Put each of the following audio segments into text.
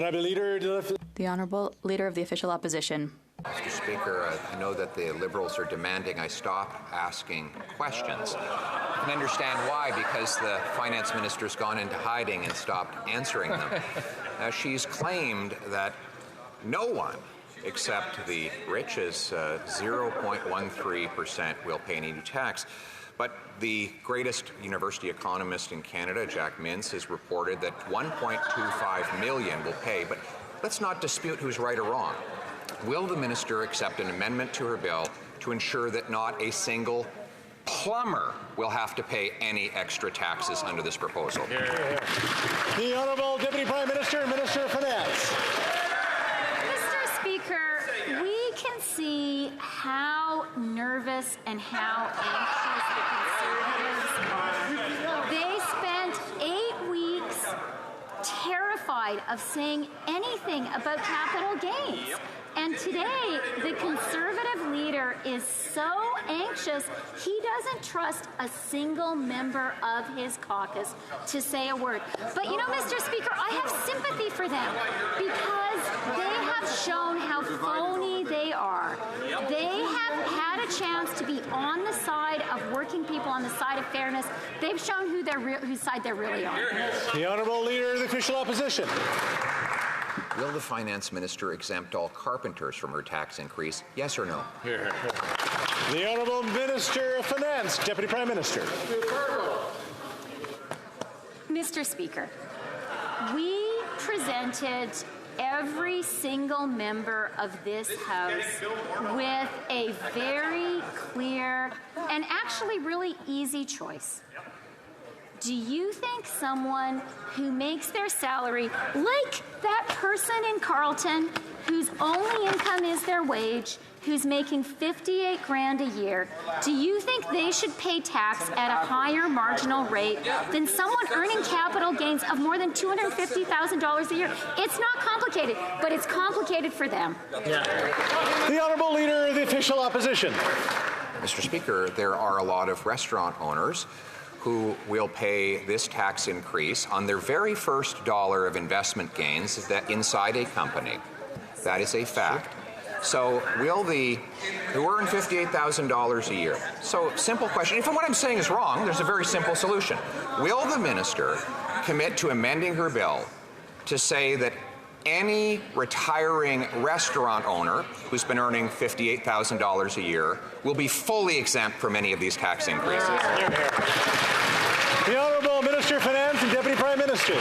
The Honourable Leader of the Official Opposition. Mr. Speaker, I know that the Liberals are demanding I stop asking questions. I can understand why, because the Finance Minister's gone into hiding and stopped answering them. Now, she's claimed that no one except the rich, as 0.13%, will pay any new tax. But the greatest university economist in Canada, Jack Mintz, has reported that 1.25 million will pay. But let's not dispute who's right or wrong. Will the minister accept an amendment to her bill to ensure that not a single plumber will have to pay any extra taxes under this proposal? The Honourable Deputy Prime Minister and Minister of Finance. Mr. Speaker, we can see how nervous and how anxious the Conservatives are. They spent 8 weeks terrified of saying anything about capital gains. And today, the Conservative leader is so anxious, he doesn't trust a single member of his caucus to say a word. But you know, Mr. Speaker, I have sympathy for them because they have shown how phony they are. They have had a chance to be on the side of working people, on the side of fairness. They've shown whose side they're really on. The Honourable Leader of the Official Opposition. Will the Finance Minister exempt all carpenters from her tax increase, yes or no? The Honourable Minister of Finance, Deputy Prime Minister. Mr. Speaker, we presented every single member of this House with a very clear and actually really easy choice. Do you think someone who makes their salary, like that person in Carleton, whose only income is their wage, who's making $58,000 a year, do you think they should pay tax at a higher marginal rate than someone earning capital gains of more than $250,000 a year? It's not complicated, but it's complicated for them. The Honourable Leader of the Official Opposition. Mr. Speaker, there are a lot of restaurant owners who will pay this tax increase on their very first dollar of investment gains that inside a company. That is a fact. So will who earn $58,000 a year? So simple question. If what I'm saying is wrong, there's a very simple solution. Will the minister commit to amending her bill to say that any retiring restaurant owner who's been earning $58,000 a year will be fully exempt from any of these tax increases? The Honourable Minister of Finance and Deputy Prime Minister.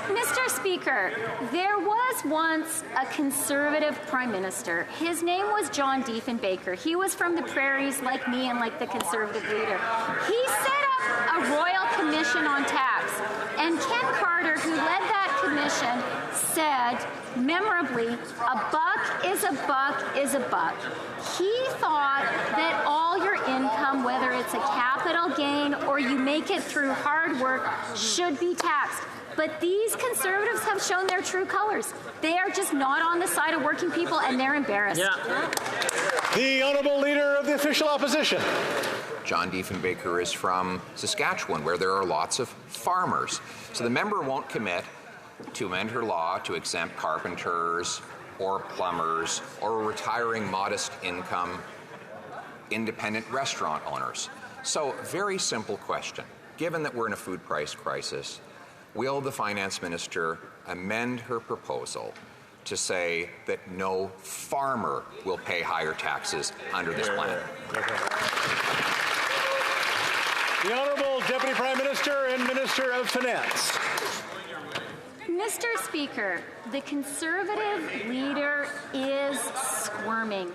Mr. Speaker, there was once a Conservative Prime Minister. His name was John Diefenbaker. He was from the prairies like me and like the Conservative leader. He set up a royal commission on tax, and Ken Carter, who led that commission, said memorably, a buck is a buck is a buck. He thought that all your income, whether it's a capital gain or you make it through hard work, should be taxed. But these Conservatives have shown their true colors. They are just not on the side of working people, and they're embarrassed. The Honourable Leader of the Official Opposition. John Diefenbaker is from Saskatchewan, where there are lots of farmers. So the member won't commit to amend her law to exempt carpenters or plumbers or retiring modest income independent restaurant owners. So very simple question. Given that we're in a food price crisis, will the Finance Minister amend her proposal to say that no farmer will pay higher taxes under this plan? The Honourable Deputy Prime Minister and Minister of Finance. Mr. Speaker, the Conservative leader is squirming.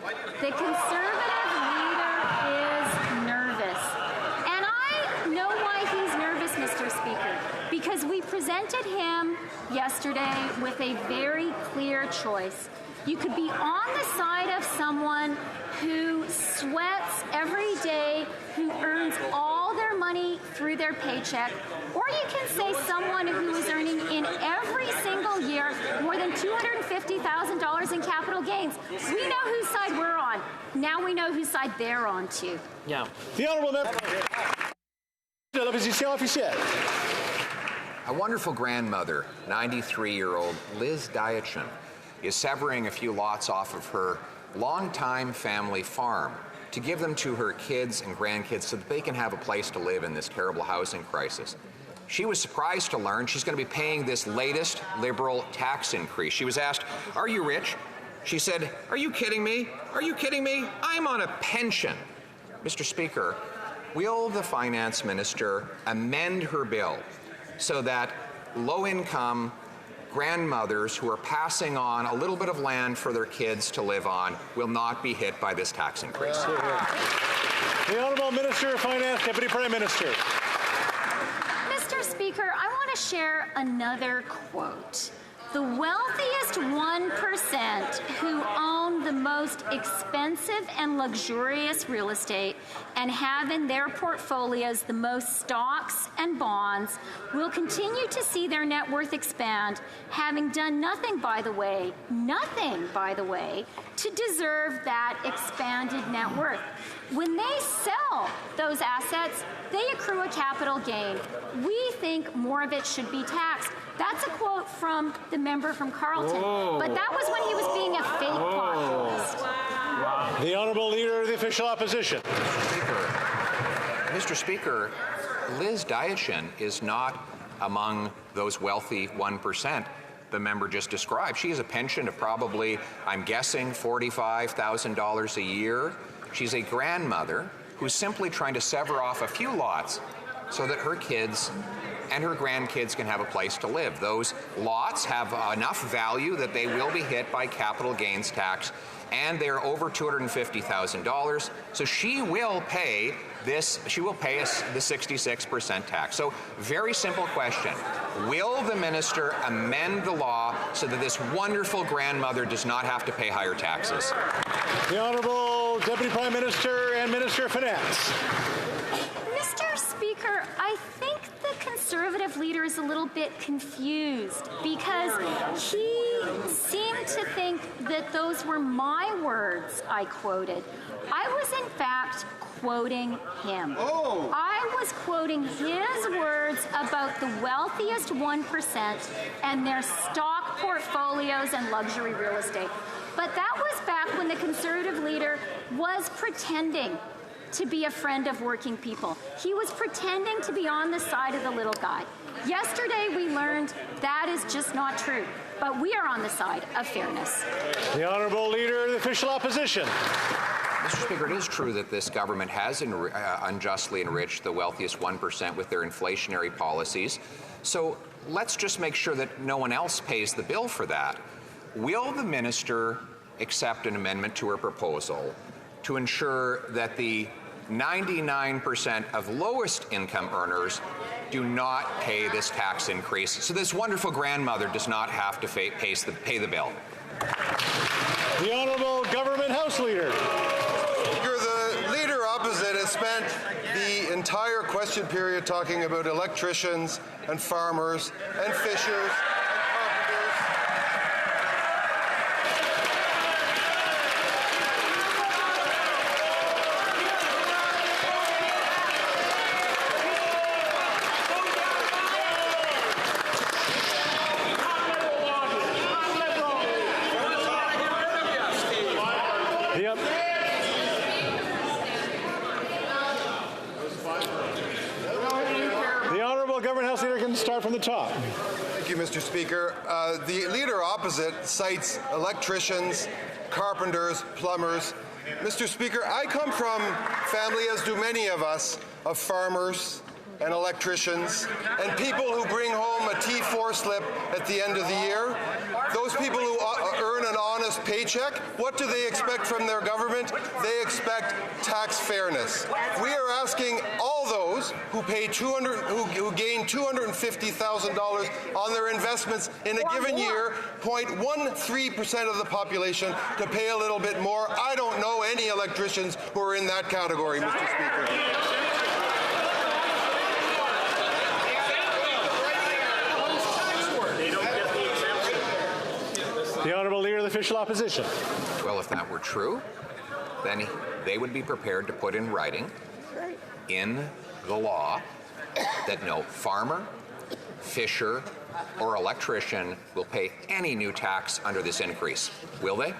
The Conservative leader is nervous. And I know why he's nervous, Mr. Speaker, because we presented him yesterday with a very clear choice. You could be on the side of someone who sweats every day, who earns all their money through their paycheck, or you can say someone who is earning in every single year more than $250,000 in capital gains. We know whose side we're on. Now we know whose side they're on too. The Honourable Member de l'Opposition officielle. A wonderful grandmother, 93-year-old Liz Diachin, is severing a few lots off of her longtime family farm to give them to her kids and grandkids so that they can have a place to live in this terrible housing crisis. She was surprised to learn she's going to be paying this latest Liberal tax increase. She was asked, "Are you rich?" She said, "Are you kidding me? Are you kidding me? I'm on a pension." Mr. Speaker, will the Finance Minister amend her bill so that low-income grandmothers who are passing on a little bit of land for their kids to live on will not be hit by this tax increase? The Honourable Minister of Finance, Deputy Prime Minister. Mr. Speaker, I want to share another quote. The wealthiest 1% who own the most expensive and luxurious real estate and have in their portfolios the most stocks and bonds will continue to see their net worth expand, having done nothing, by the way, to deserve that expanded net worth. When they sell those assets, they accrue a capital gain. We think more of it should be taxed. That's a quote from the member from Carleton. But that was when he was being a fake populist. The Honourable Leader of the Official Opposition. Mr. Speaker, Liz Diachin is not among those wealthy 1% the member just described. She has a pension of probably, I'm guessing, $45,000 a year. She's a grandmother who's simply trying to sever off a few lots so that her kids and her grandkids can have a place to live. Those lots have enough value that they will be hit by capital gains tax, and they're over $250,000. So she will pay this. She will pay us the 66% tax. So, very simple question: will the minister amend the law so that this wonderful grandmother does not have to pay higher taxes? The Honourable Deputy Prime Minister and Minister of Finance. Mr. Speaker, I think the Conservative leader is a little bit confused because he seemed to think that those were my words I quoted. I was, in fact, quoting him. I was quoting his words about the wealthiest 1% and their stock portfolios and luxury real estate. But that was back when the Conservative leader was pretending to be a friend of working people. He was pretending to be on the side of the little guy. Yesterday we learned that is just not true, but we are on the side of fairness. The Honourable Leader of the Official Opposition. Mr. Speaker, it is true that this government has unjustly enriched the wealthiest 1% with their inflationary policies. So let's just make sure that no one else pays the bill for that. Will the minister accept an amendment to her proposal to ensure that the 99% of lowest income earners do not pay this tax increase, so this wonderful grandmother does not have to pay the bill? The Honourable Government House Leader. The Leader opposite has spent the entire question period talking about electricians and farmers and fishers. Start from the top. Thank you, Mr. Speaker. The Leader opposite cites electricians, carpenters, plumbers. Mr. Speaker, I come from family, as do many of us, of farmers and electricians and people who bring home a T4 slip at the end of the year. Those people who earn an honest paycheck, what do they expect from their government? They expect tax fairness. We are asking all those who pay who gain $250,000 on their investments in a given year, 0.13% of the population, to pay a little bit more. I don't know any electricians who are in that category, Mr. Speaker. The Honourable Leader of the Official Opposition. Well, if that were true, then they would be prepared to put in writing in the law that no farmer, fisher, or electrician will pay any new tax under this increase. Will they?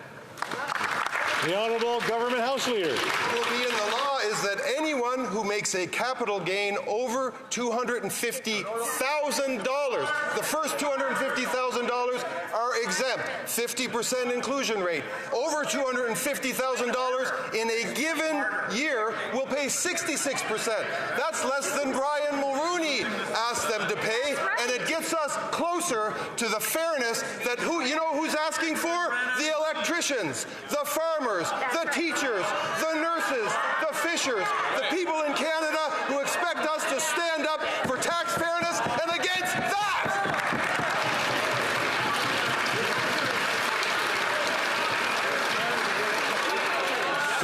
The Honourable Government House Leader. What will be in the law is that anyone who makes a capital gain over $250,000, the first $250,000 are exempt, 50% inclusion rate. Over $250,000 in a given year will pay 66%. That's less than Brian Mulrooney asked them to pay, and it gets us closer to the fairness that who's asking for? The electricians, the farmers, the teachers, the nurses, the fishers, the people in Canada who expect us to stand up for tax fairness and against that.